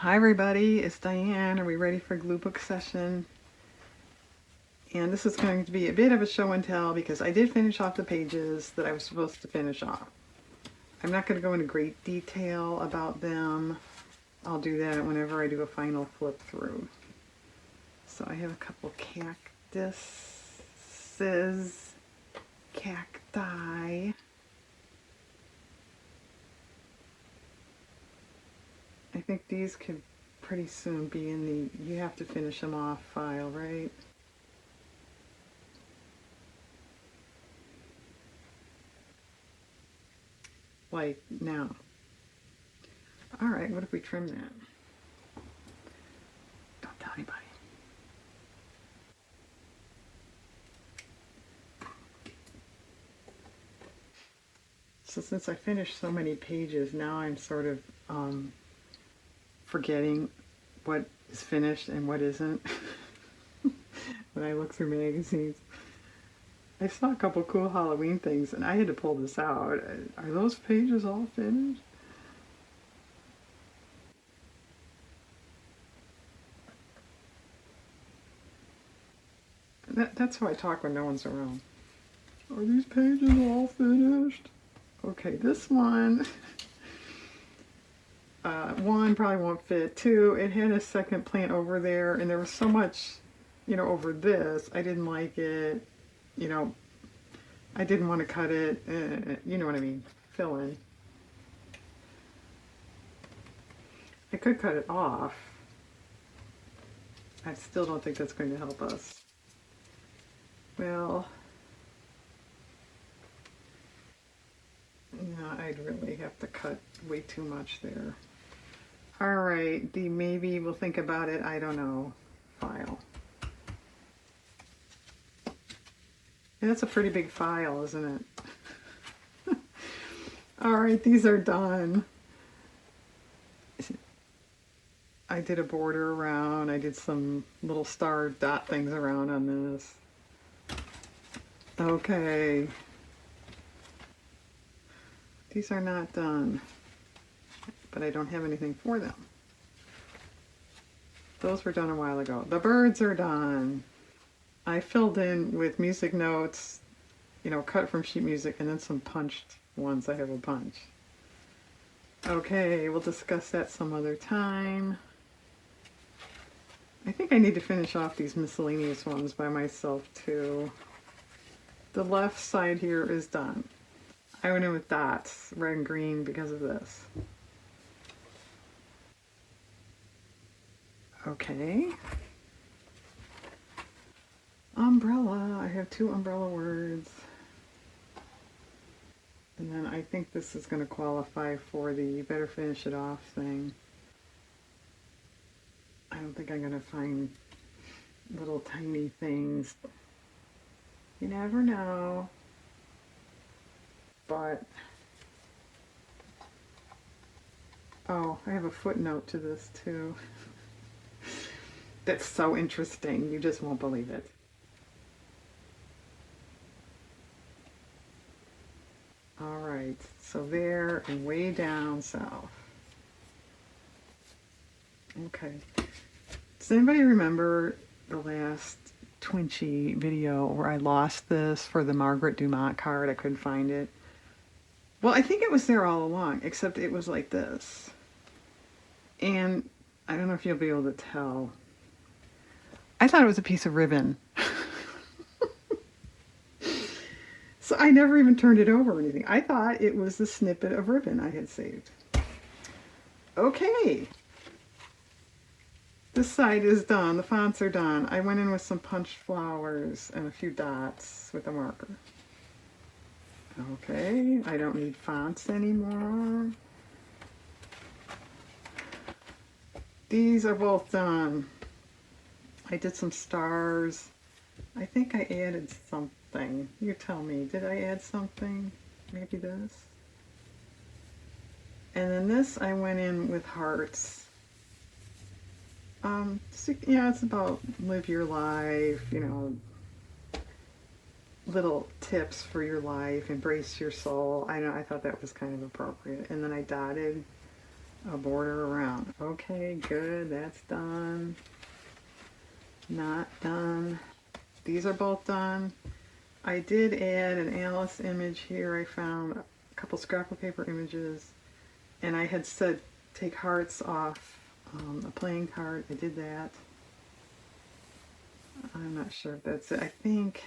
Hi everybody, it's Diane. Are we ready for glue book session? And this is going to be a bit of a show and tell because I did finish off the pages that I was supposed to finish off. I'm not going to go into great detail about them. I'll do that whenever I do a final flip through. So I have a couple cacti. I think these could pretty soon be in the you have to finish them off file, right? Like now. All right, what if we trim that? Don't tell anybody. So since I finished so many pages, now I'm sort of forgetting what is finished and what isn't when I look through magazines. I saw a couple cool Halloween things and I had to pull this out. Are those pages all finished? That's how I talk when no one's around. Are these pages all finished? Okay, this one, one probably won't fit. Two, it had a second plant over there and there was so much, over this. I didn't like it. You know, I didn't want to cut it, you know what I mean, fill in. I could cut it off. I still don't think that's going to help us. Well, no, I'd really have to cut way too much there. All right, the maybe we'll think about it, I don't know, file. And that's a pretty big file, isn't it? All right, these are done. I did a border around. I did some little star dot things around on this. Okay. These are not done, but I don't have anything for them. Those were done a while ago. The birds are done. I filled in with music notes, cut from sheet music, and then some punched ones. I have a bunch. Okay, we'll discuss that some other time. I think I need to finish off these miscellaneous ones by myself too. The left side here is done. I went in with dots, red and green, because of this. Okay. Umbrella. I have two umbrella words. And then I think this is going to qualify for the you better finish it off thing. I don't think I'm going to find little tiny things. You never know. But, oh, I have a footnote to this too. That's so interesting. You just won't believe it. All right, so there and way down south. Okay. Does anybody remember the last Twinchy video where I lost this for the Margaret Dumont card? I couldn't find it. Well, I think it was there all along, except it was like this. And I don't know if you'll be able to tell. I thought it was a piece of ribbon. So I never even turned it over or anything. I thought it was the snippet of ribbon I had saved. Okay. This side is done. The fonts are done. I went in with some punched flowers and a few dots with a marker. Okay, I don't need fonts anymore. These are both done. I did some stars. I think I added something. You tell me. Did I add something? Maybe this? And then this I went in with hearts. So, yeah, it's about live your life, little tips for your life, embrace your soul. I thought that was kind of appropriate. And then I dotted a border around. Okay, good, that's done. Not done. These are both done. I did add an Alice image here. I found a couple scrap of paper images, and I had said take hearts off a playing card. I did that. I'm not sure if that's it. I think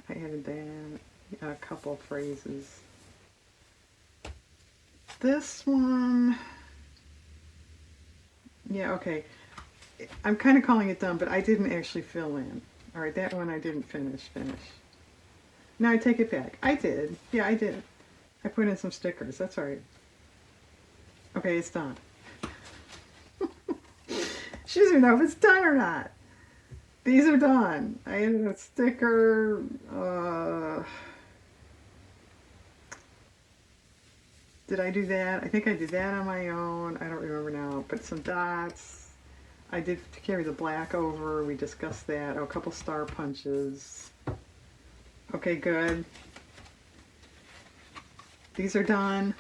I added that, a couple phrases. This one, yeah, okay. I'm kind of calling it done, but I didn't actually fill in. All right, that one I didn't finish. No, I take it back. I did. Yeah, I did. I put in some stickers. That's all right. Okay, it's done. She doesn't know if it's done or not. These are done. I added a sticker. Did I do that? I think I did that on my own. I don't remember now. But some dots. I did carry the black over. We discussed that. Oh, a couple star punches. Okay, good. These are done.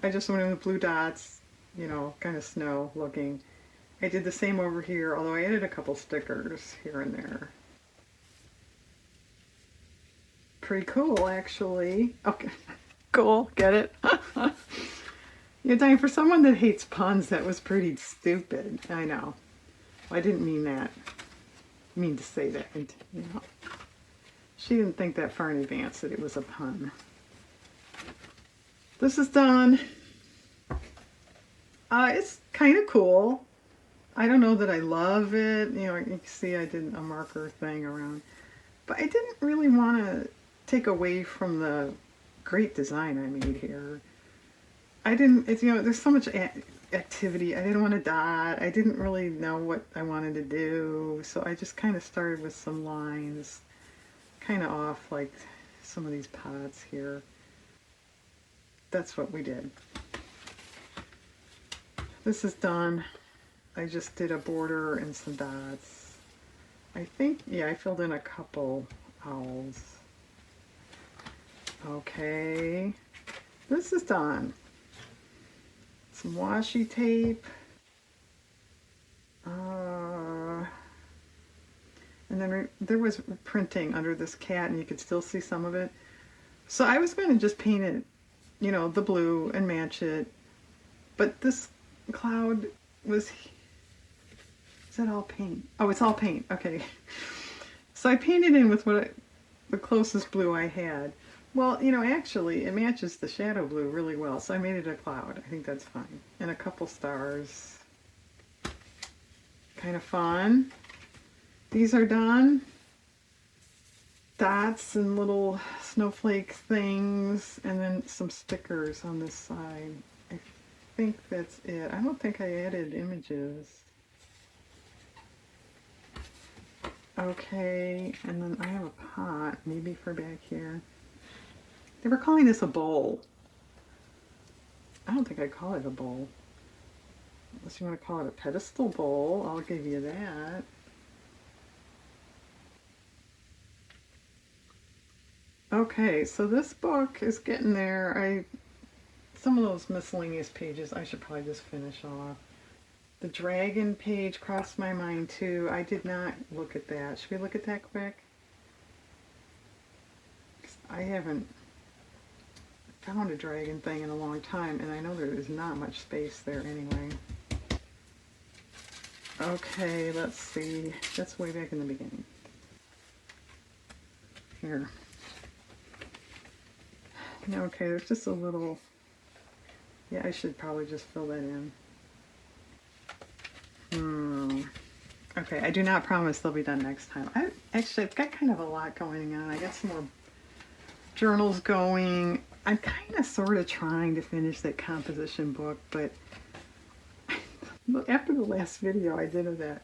I just went in with blue dots, you know, kind of snow looking. I did the same over here, although I added a couple stickers here and there. Pretty cool, actually. Okay, cool, get it? Yeah, Diane, for someone that hates puns, that was pretty stupid. I know. Well, I didn't mean that. I mean to say that, you know. She didn't think that far in advance that it was a pun. This is done. It's kind of cool. I don't know that I love it. You know, you can see I did a marker thing around. But I didn't really want to take away from the great design I made here. I didn't, it's, you know, there's so much activity. I didn't want to dot. I didn't really know what I wanted to do. So I just kind of started with some lines, kind of off like some of these pots here. That's what we did. This is done. I just did a border and some dots. I think, yeah, I filled in a couple owls. Okay, this is done. Some washi tape. And then there was printing under this cat, and you could still see some of it. So I was going to just paint it, you know, the blue and match it. But this cloud was, is that all paint? Oh, it's all paint. Okay. So I painted in with the closest blue I had. Well, you know, actually, it matches the shadow blue really well, so I made it a cloud. I think that's fine. And a couple stars. Kind of fun. These are done. Dots and little snowflake things, and then some stickers on this side. I think that's it. I don't think I added images. Okay, and then I have a pot, maybe for back here. They were calling this a bowl. I don't think I'd call it a bowl. Unless you want to call it a pedestal bowl, I'll give you that. Okay, so this book is getting there. Some of those miscellaneous pages I should probably just finish off. The dragon page crossed my mind too. I did not look at that. Should we look at that quick? I haven't found a dragon thing in a long time, and I know there is not much space there anyway. Okay, let's see. That's way back in the beginning. Here. Okay, there's just a little... Yeah, I should probably just fill that in. Okay, I do not promise they'll be done next time. Actually, I've got kind of a lot going on. I got some more journals going. I'm kind of sort of trying to finish that composition book, but after the last video I did of that,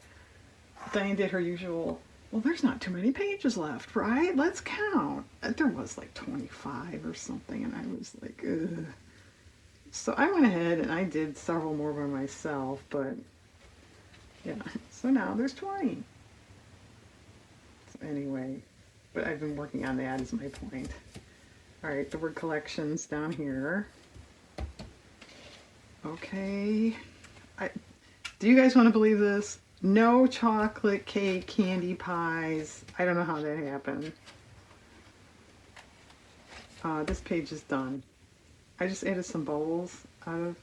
Diane did her usual, well, there's not too many pages left, right? Let's count. There was like 25 or something, and I was like, ugh. So I went ahead and I did several more by myself, but yeah, so now there's 20. So anyway, but I've been working on that is my point. All right, the word collections down here. Okay. I, do you guys want to believe this? No chocolate cake candy pies. I don't know how that happened. This page is done. I just added some bowls out of,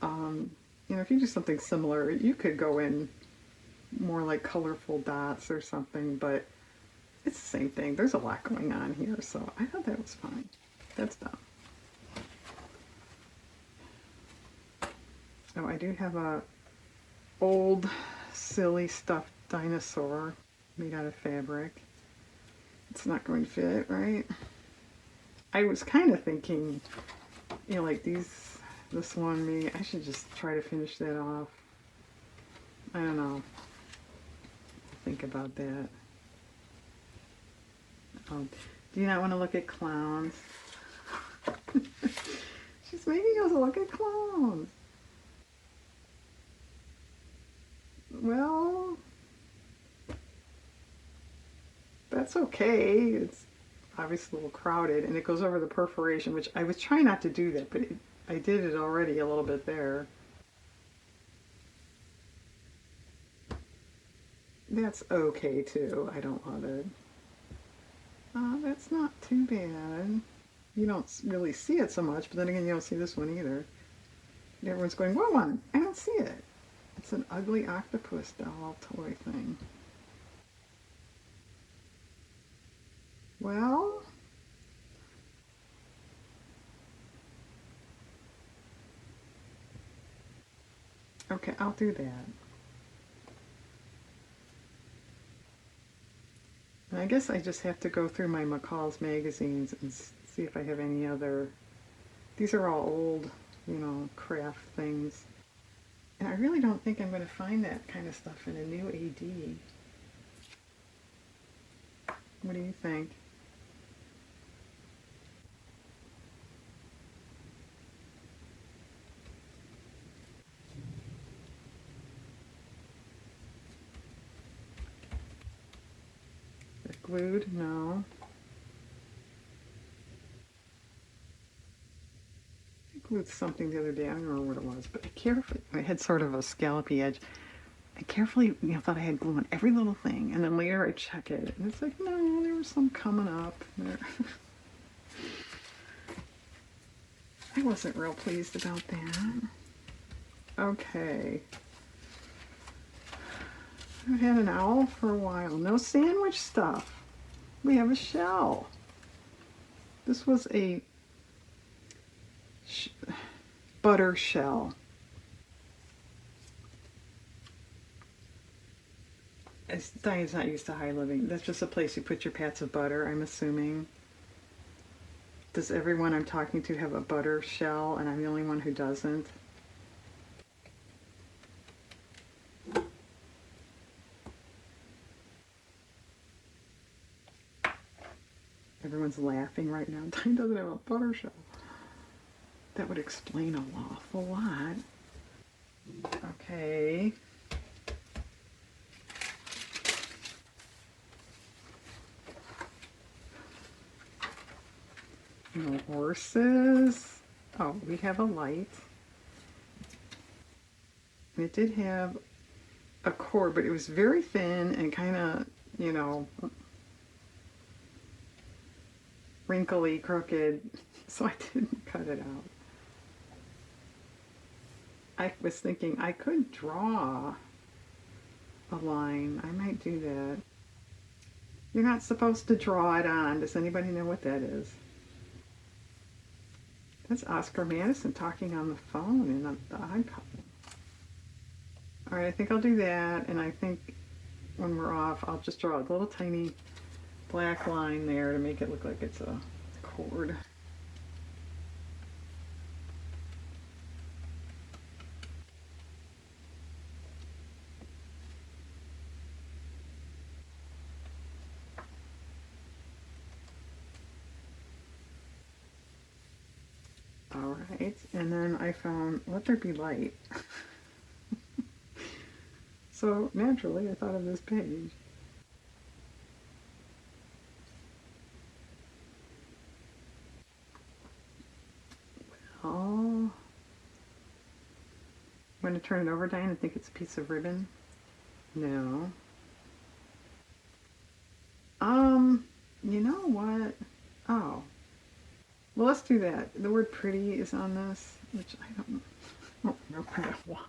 um, if you do something similar, you could go in more like colorful dots or something, but it's the same thing. There's a lot going on here, so I thought that was fine. That's done. So I do have a old silly stuffed dinosaur made out of fabric. It's not going to fit, right? I was kind of thinking, like this one, maybe I should just try to finish that off. I don't know. Think about that. Oh, do you not want to look at clowns? She's making us look at clowns. Well, that's okay. It's obviously a little crowded, and it goes over the perforation, which I was trying not to do that, but I did it already a little bit there. That's okay too. I don't love it. That's not too bad. You don't really see it so much, but then again, you don't see this one either. And everyone's going, what one? I don't see it. It's an ugly octopus doll toy thing. Well, okay, I'll do that. And I guess I just have to go through my McCall's magazines and see if I have any other. These are all old, craft things. And I really don't think I'm going to find that kind of stuff in a new AD. What do you think? Is it glued? No. I glued something the other day. I don't remember what it was, but I had sort of a scallopy edge. I carefully, thought I had glue on every little thing, and then later I check it, and it's like, no, there was some coming up. There. I wasn't real pleased about that. Okay. I've had an owl for a while. No sandwich stuff. We have a shell. This was a butter shell. Diane's not used to high living. That's just a place you put your pats of butter, I'm assuming. Does everyone I'm talking to have a butter shell, and I'm the only one who doesn't? Everyone's laughing right now. Diane doesn't have a butter shell. That would explain an awful lot. Okay. No horses. Oh, we have a light. And it did have a cord, but it was very thin and kind of, wrinkly, crooked, so I didn't cut it out. I was thinking I could draw a line. I might do that. You're not supposed to draw it on. Does anybody know what that is? That's Oscar Madison talking on the phone in the Odd Couple. All right, I think I'll do that, and I think when we're off, I'll just draw a little tiny black line there to make it look like it's a cord. All right, and then I found Let There Be Light. So naturally, I thought of this page. Oh, want to turn it over, Diane, and think it's a piece of ribbon? No. You know what? Oh. Well, let's do that. The word pretty is on this, which I don't remember why.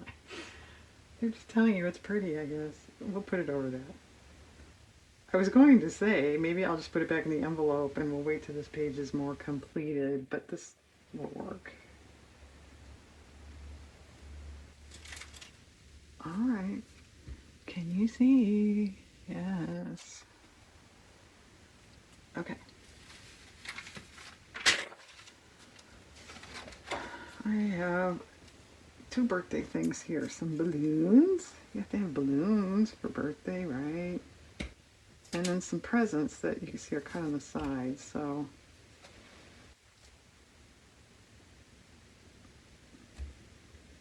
They're just telling you it's pretty, I guess. We'll put it over that. I was going to say, maybe I'll just put it back in the envelope and we'll wait till this page is more completed, but this will work. All right. Can you see? Yes. Okay. I have two birthday things here. Some balloons. You have to have balloons for birthday, right? And then some presents that you can see are cut on the sides. So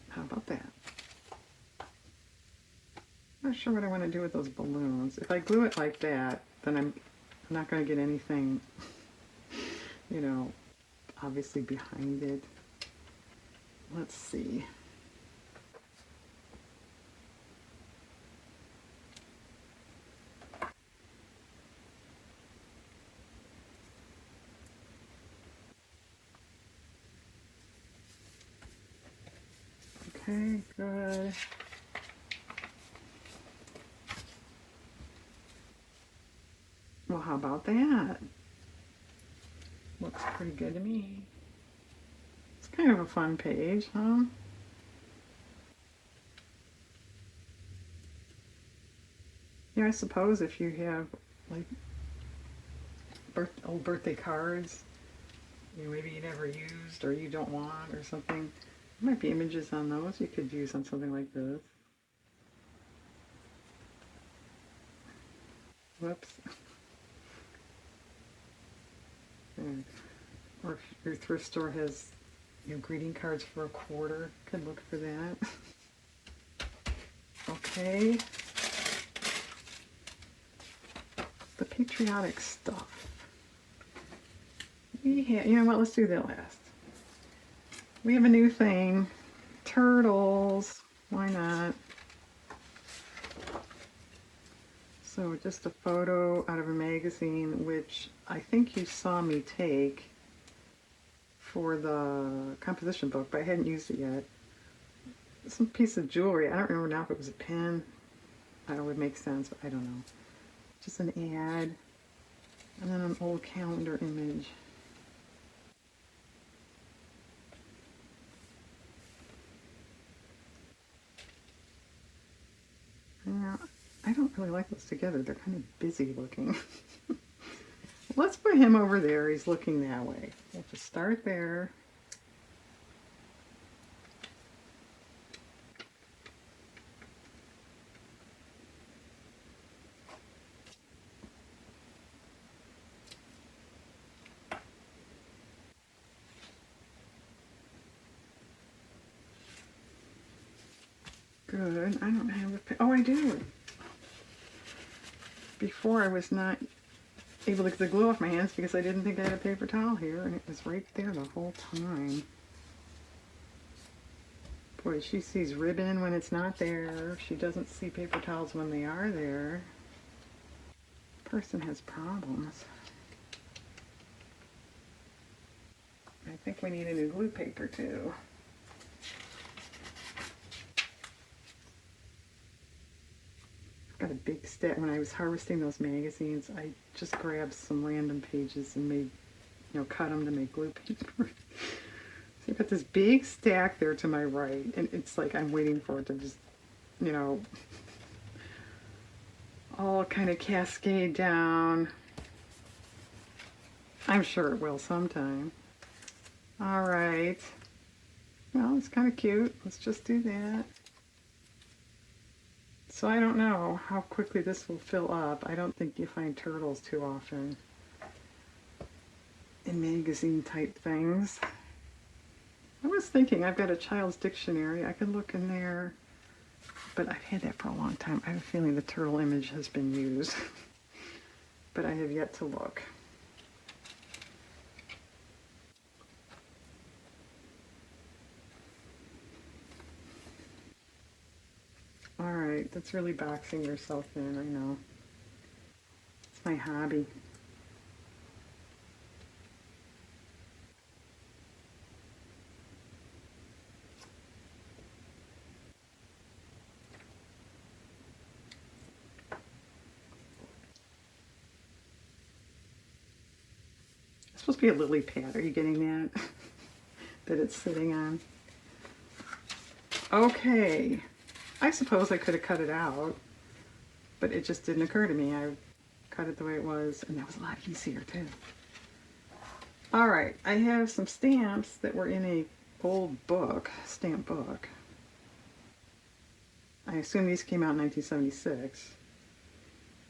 how about that? I'm not sure what I want to do with those balloons. If I glue it like that, then I'm not going to get anything, you know, obviously behind it. Let's see. Okay, good. Well, how about that? Looks pretty good to me. It's kind of a fun page, huh? Yeah, I suppose if you have like old birthday cards, you know, maybe you never used or you don't want or something, there might be images on those you could use on something like this. Whoops. Yeah. Or if your thrift store has, you know, greeting cards for $1, could look for that. Okay. The patriotic stuff. You know what, let's do that last. We have a new thing. Turtles. Why not? So just a photo out of a magazine, which I think you saw me take for the composition book, but I hadn't used it yet. Some piece of jewelry. I don't remember now if it was a pin. I don't know, it would make sense, but I don't know. Just an ad. And then an old calendar image. Yeah, I don't really like those together. They're kind of busy looking. Let's put him over there. He's looking that way. We'll just start there. Good. I don't have a... Oh, I do. Before I was not able to get the glue off my hands because I didn't think I had a paper towel here, and it was right there the whole time. Boy, she sees ribbon when it's not there. She doesn't see paper towels when they are there. Person has problems. I think we need a new glue paper too. Got a big stack. When I was harvesting those magazines, I just grabbed some random pages and made, you know, cut them to make glue paper. So I've got this big stack there to my right, and it's like I'm waiting for it to just, you know, all kind of cascade down. I'm sure it will sometime. All right. Well, it's kind of cute. Let's just do that. So I don't know how quickly this will fill up. I don't think you find turtles too often in magazine type things. I was thinking I've got a child's dictionary. I could look in there, but I've had that for a long time. I have a feeling the turtle image has been used, but I have yet to look. All right, that's really boxing yourself in, I know. It's my hobby. It's supposed to be a lily pad. Are you getting that? That it's sitting on. Okay. I suppose I could have cut it out, but it just didn't occur to me. I cut it the way it was, and that was a lot easier too. All right, I have some stamps that were in a old book, stamp book. I assume these came out in 1976.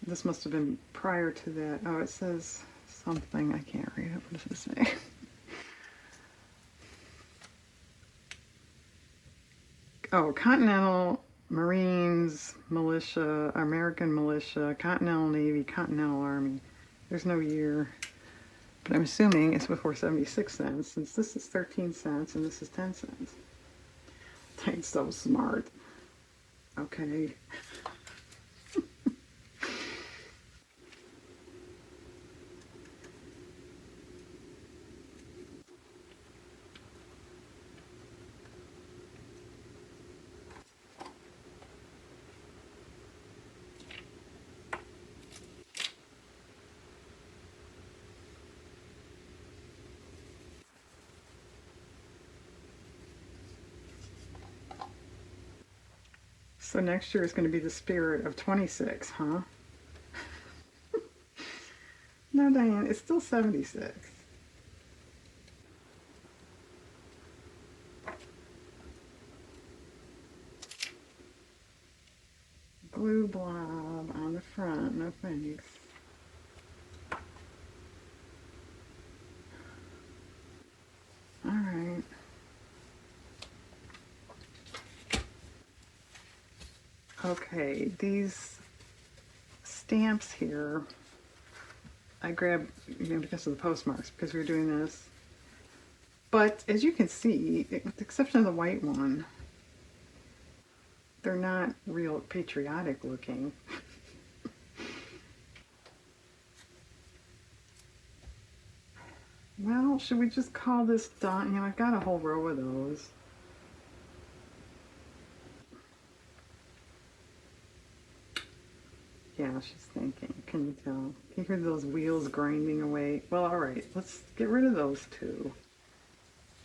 This must have been prior to that. Oh, it says something. I can't read it. What does it say? Oh, Continental Marines, Militia, American Militia, Continental Navy, Continental Army. There's no year, but I'm assuming it's before 76 cents since this is 13 cents and this is 10 cents. I'm so smart. Okay. So next year is going to be the spirit of 26, huh? No, Diane, it's still 76. Glue blob on the front, no thanks. All right. Okay, these stamps here, I grabbed, because of the postmarks, because we were doing this. But as you can see, with the exception of the white one, they're not real patriotic looking. Well, should we just call this done? I've got a whole row of those. Yeah, she's thinking. Can you tell? Can you hear those wheels grinding away? Well, all right, let's get rid of those two.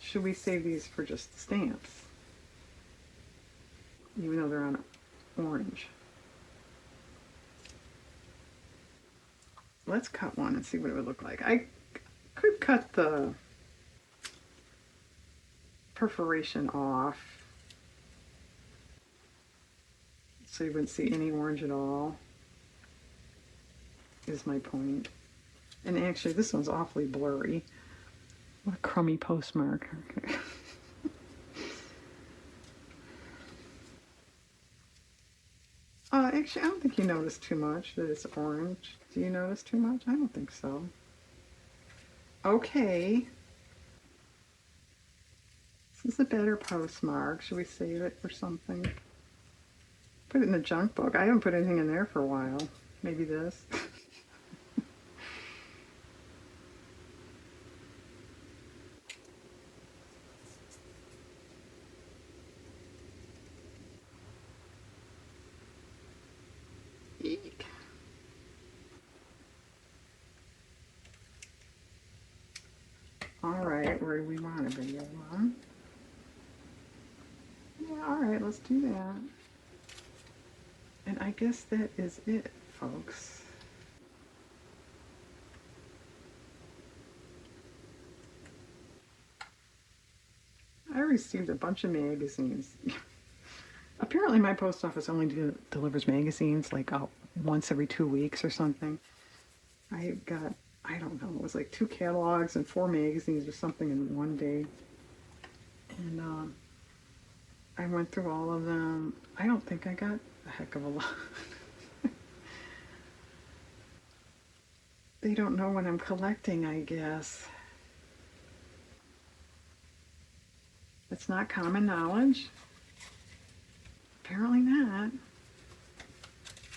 Should we save these for just stamps? Even though they're on orange. Let's cut one and see what it would look like. I could cut the perforation off so you wouldn't see any orange at all, is my point. And actually, this one's awfully blurry. What a crummy postmark. Okay. Actually, I don't think you notice too much that it's orange. Do you notice too much? I don't think so. Okay. This is a better postmark. Should we save it for something? Put it in the junk book. I haven't put anything in there for a while. Maybe this. Eek. All right, where do we want a video on? Yeah, all right, let's do that. And I guess that is it, folks. I received a bunch of magazines. Apparently, my post office only delivers magazines like once every 2 weeks or something. I got, I don't know, it was like 2 catalogs and 4 magazines or something in one day. And I went through all of them. I don't think I got a heck of a lot. They don't know what I'm collecting, I guess. It's not common knowledge. Apparently not.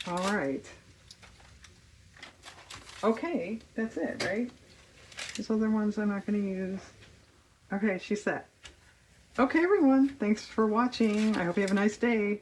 All right. Okay, that's it, right? These other ones I'm not going to use. Okay, she's set. Okay, everyone. Thanks for watching. I hope you have a nice day.